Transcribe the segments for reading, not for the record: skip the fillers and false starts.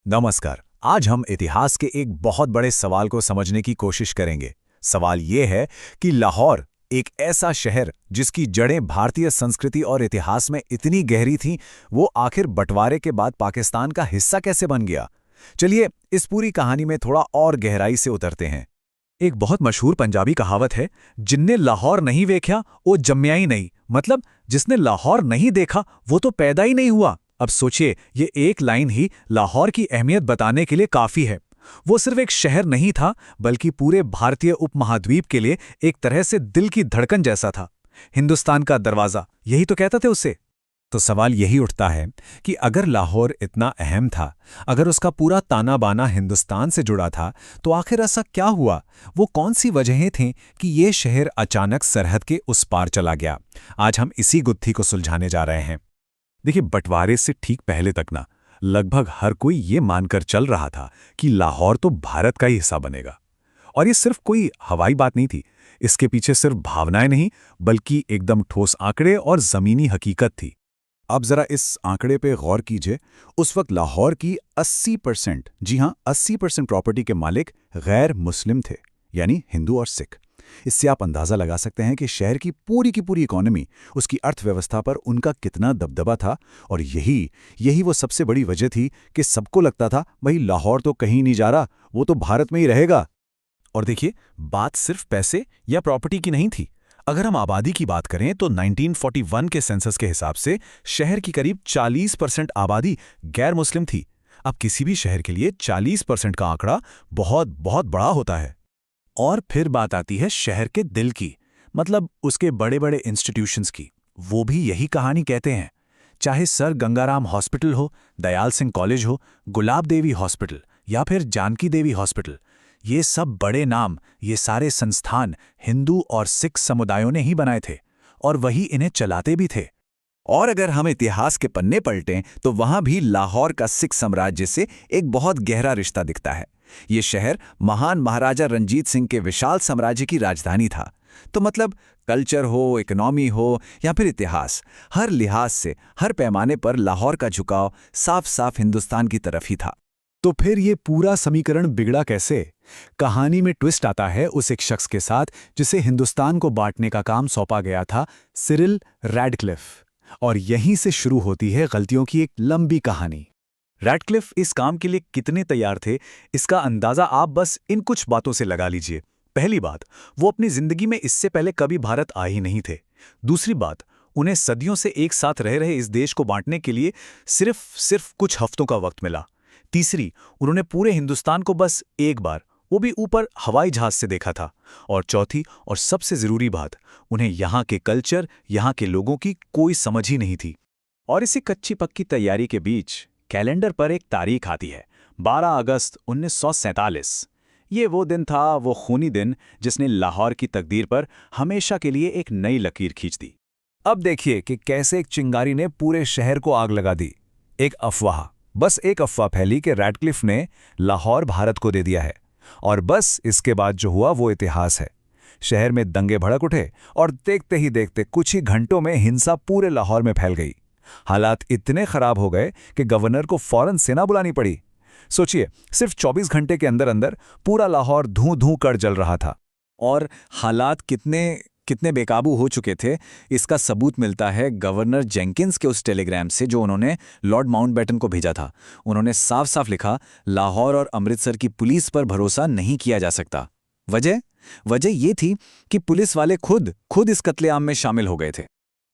नमस्कार। आज हम इतिहास के एक बहुत बड़े सवाल को समझने की कोशिश करेंगे। सवाल ये है कि लाहौर, एक ऐसा शहर जिसकी जड़ें भारतीय संस्कृति और इतिहास में इतनी गहरी थीं, वो आखिर बंटवारे के बाद पाकिस्तान का हिस्सा कैसे बन गया? चलिए इस पूरी कहानी में थोड़ा और गहराई से उतरते हैं। एक बहुत मशहूर पंजाबी कहावत है, जिनने लाहौर नहीं देखा वो जम्मया ही नहीं। मतलब जिसने लाहौर नहीं देखा वो तो पैदा ही नहीं हुआ। अब सोचिए, ये एक लाइन ही लाहौर की अहमियत बताने के लिए काफी है। वो सिर्फ एक शहर नहीं था, बल्कि पूरे भारतीय उपमहाद्वीप के लिए एक तरह से दिल की धड़कन जैसा था। हिंदुस्तान का दरवाजा, यही तो कहते थे उसे। तो सवाल यही उठता है कि अगर लाहौर इतना अहम था, अगर उसका पूरा ताना बाना हिंदुस्तान से जुड़ा था, तो आखिर ऐसा क्या हुआ? वो कौन सी वजहें थीं कि ये शहर अचानक सरहद के उस पार चला गया? आज हम इसी गुत्थी को सुलझाने जा रहे हैं। देखिए, बंटवारे से ठीक पहले तक ना लगभग हर कोई ये मानकर चल रहा था कि लाहौर तो भारत का ही हिस्सा बनेगा। और ये सिर्फ कोई हवाई बात नहीं थी। इसके पीछे सिर्फ भावनाएं नहीं, बल्कि एकदम ठोस आंकड़े और जमीनी हकीकत थी। अब जरा इस आंकड़े पे गौर कीजिए। उस वक्त लाहौर की 80%, जी हां 80% प्रॉपर्टी के मालिक गैर मुस्लिम थे, यानी हिंदू और सिख। इससे आप अंदाजा लगा सकते हैं कि शहर की पूरी इकोनॉमी, उसकी अर्थव्यवस्था पर उनका कितना दबदबा था। और यही यही वो सबसे बड़ी वजह थी कि सबको लगता था भाई लाहौर तो कहीं नहीं जा रहा, वो तो भारत में ही रहेगा। और देखिए, बात सिर्फ पैसे या प्रॉपर्टी की नहीं थी। अगर हम आबादी की बात करें तो 1941 के सेंसस के हिसाब से शहर की करीब 40% आबादी गैर मुस्लिम थी। अब किसी भी शहर के लिए 40% का आंकड़ा बहुत बहुत बड़ा होता है। और फिर बात आती है शहर के दिल की, मतलब उसके बड़े बड़े इंस्टीट्यूशंस की। वो भी यही कहानी कहते हैं। चाहे सर गंगाराम हॉस्पिटल हो, दयाल सिंह कॉलेज हो, गुलाब देवी हॉस्पिटल या फिर जानकी देवी हॉस्पिटल, ये सब बड़े नाम, ये सारे संस्थान हिंदू और सिख समुदायों ने ही बनाए थे, और वही इन्हें चलाते भी थे। और अगर हम इतिहास के पन्ने पलटें तो वहां भी लाहौर का सिख साम्राज्य से एक बहुत गहरा रिश्ता दिखता है। ये शहर महान महाराजा रंजीत सिंह के विशाल साम्राज्य की राजधानी था। तो मतलब कल्चर हो, इकोनॉमी हो या फिर इतिहास, हर लिहाज से, हर पैमाने पर लाहौर का झुकाव साफ साफ हिंदुस्तान की तरफ ही था। तो फिर ये पूरा समीकरण बिगड़ा कैसे? कहानी में ट्विस्ट आता है उस एक शख्स के साथ जिसे हिंदुस्तान को बांटने का काम सौंपा गया था, सिरिल रैडक्लिफ। और यहीं से शुरू होती है गलतियों की एक लंबी कहानी। रैडक्लिफ इस काम के लिए कितने तैयार थे, इसका अंदाजा आप बस इन कुछ बातों से लगा लीजिए। पहली बात, वो अपनी जिंदगी में इससे पहले कभी भारत आए ही नहीं थे। दूसरी बात, उन्हें सदियों से एक साथ रह रहे इस देश को बांटने के लिए सिर्फ कुछ हफ्तों का वक्त मिला। तीसरी, उन्होंने पूरे हिंदुस्तान को बस एक बार, वो भी ऊपर हवाई जहाज से देखा था। और चौथी और सबसे जरूरी बात, उन्हें यहाँ के कल्चर, यहाँ के लोगों की कोई समझ ही नहीं थी। और इसी कच्ची पक्की तैयारी के बीच कैलेंडर पर एक तारीख आती है, 12 अगस्त 1947। ये वो दिन था, वो खूनी दिन जिसने लाहौर की तकदीर पर हमेशा के लिए एक नई लकीर खींच दी। अब देखिए कि कैसे एक चिंगारी ने पूरे शहर को आग लगा दी। एक अफवाह, बस एक अफवाह फैली कि रैडक्लिफ ने लाहौर भारत को दे दिया है। और बस इसके बाद जो हुआ वो इतिहास है। शहर में दंगे भड़क उठे और देखते ही देखते कुछ ही घंटों में हिंसा पूरे लाहौर में फैल गई। हालात इतने खराब हो गए कि गवर्नर को फौरन सेना बुलानी पड़ी। सोचिए, सिर्फ 24 घंटे के अंदर अंदर पूरा लाहौर धूं धूं कर जल रहा था। और हालात कितने कितने बेकाबू हो चुके थे, इसका सबूत मिलता है गवर्नर जेंकिंस के उस टेलीग्राम से जो उन्होंने लॉर्ड माउंटबेटन को भेजा था। उन्होंने साफ साफ लिखा, लाहौर और अमृतसर की पुलिस पर भरोसा नहीं किया जा सकता। वजह ये थी कि पुलिस वाले खुद इस कत्लेआम में शामिल हो गए थे।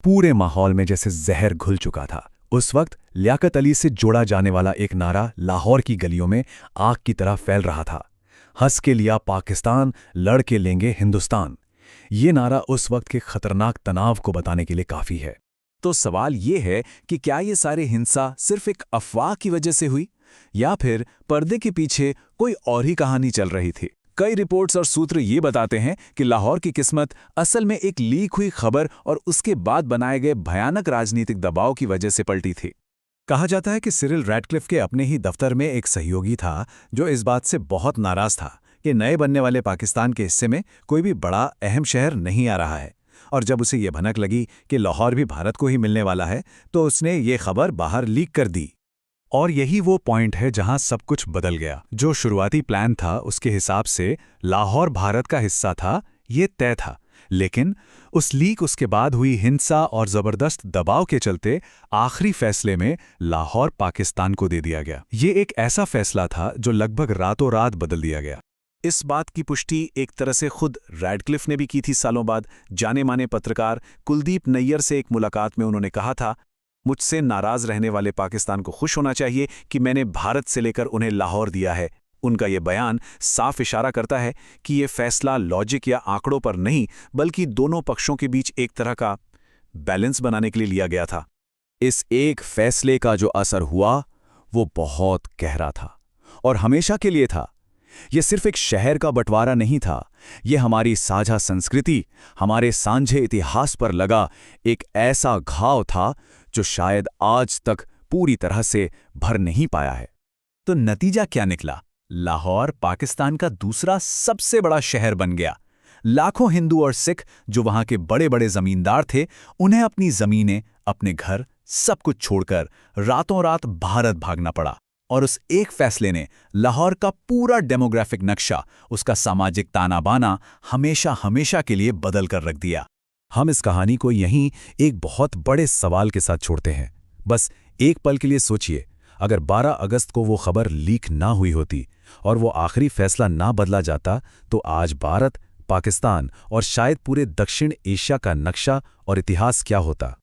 पूरे माहौल में जैसे जहर घुल चुका था। उस वक्त लियाकत अली से जोड़ा जाने वाला एक नारा लाहौर की गलियों में आग की तरह फैल रहा था। हंस के लिया पाकिस्तान, लड़ के लेंगे हिंदुस्तान। ये नारा उस वक्त के खतरनाक तनाव को बताने के लिए काफी है। तो सवाल ये है कि क्या ये सारी हिंसा सिर्फ एक अफवाह की वजह से हुई, या फिर पर्दे के पीछे कोई और ही कहानी चल रही थी? कई रिपोर्ट्स और सूत्र ये बताते हैं कि लाहौर की किस्मत असल में एक लीक हुई खबर और उसके बाद बनाए गए भयानक राजनीतिक दबाव की वजह से पलटी थी। कहा जाता है कि सिरिल रैडक्लिफ के अपने ही दफ्तर में एक सहयोगी था जो इस बात से बहुत नाराज था कि नए बनने वाले पाकिस्तान के हिस्से में कोई भी बड़ा अहम शहर नहीं आ रहा है। और जब उसे ये भनक लगी कि लाहौर भी भारत को ही मिलने वाला है, तो उसने ये खबर बाहर लीक कर दी। और यही वो पॉइंट है जहां सब कुछ बदल गया। जो शुरुआती प्लान था उसके हिसाब से लाहौर भारत का हिस्सा था, ये तय था। लेकिन उस लीक उसके बाद हुई हिंसा और जबरदस्त दबाव के चलते आखिरी फैसले में लाहौर पाकिस्तान को दे दिया गया। ये एक ऐसा फैसला था जो लगभग रातों रात बदल दिया गया। इस बात की पुष्टि एक तरह से खुद रैडक्लिफ ने भी की थी सालों बाद। जाने माने पत्रकार कुलदीप नैयर से एक मुलाकात में उन्होंने कहा था, मुझसे नाराज रहने वाले पाकिस्तान को खुश होना चाहिए कि मैंने भारत से लेकर उन्हें लाहौर दिया है। उनका ये बयान साफ इशारा करता है कि ये फैसला लॉजिक या आंकड़ों पर नहीं, बल्कि दोनों पक्षों के बीच एक तरह का बैलेंस बनाने के लिए लिया गया था। इस एक फैसले का जो असर हुआ वो बहुत गहरा था और हमेशा के लिए था। ये सिर्फ एक शहर का बंटवारा नहीं था, ये हमारी साझा संस्कृति, हमारे सांझे इतिहास पर लगा एक ऐसा घाव था जो शायद आज तक पूरी तरह से भर नहीं पाया है। तो नतीजा क्या निकला? लाहौर पाकिस्तान का दूसरा सबसे बड़ा शहर बन गया। लाखों हिंदू और सिख जो वहां के बड़े बड़े जमींदार थे, उन्हें अपनी जमीनें, अपने घर, सब कुछ छोड़कर रातों रात भारत भागना पड़ा। और उस एक फैसले ने लाहौर का पूरा डेमोग्राफिक नक्शा, उसका सामाजिक ताना बाना हमेशा हमेशा के लिए बदल कर रख दिया। हम इस कहानी को यहीं एक बहुत बड़े सवाल के साथ छोड़ते हैं। बस एक पल के लिए सोचिए, अगर 12 अगस्त को वो खबर लीक ना हुई होती और वो आखिरी फैसला ना बदला जाता, तो आज भारत, पाकिस्तान और शायद पूरे दक्षिण एशिया का नक्शा और इतिहास क्या होता।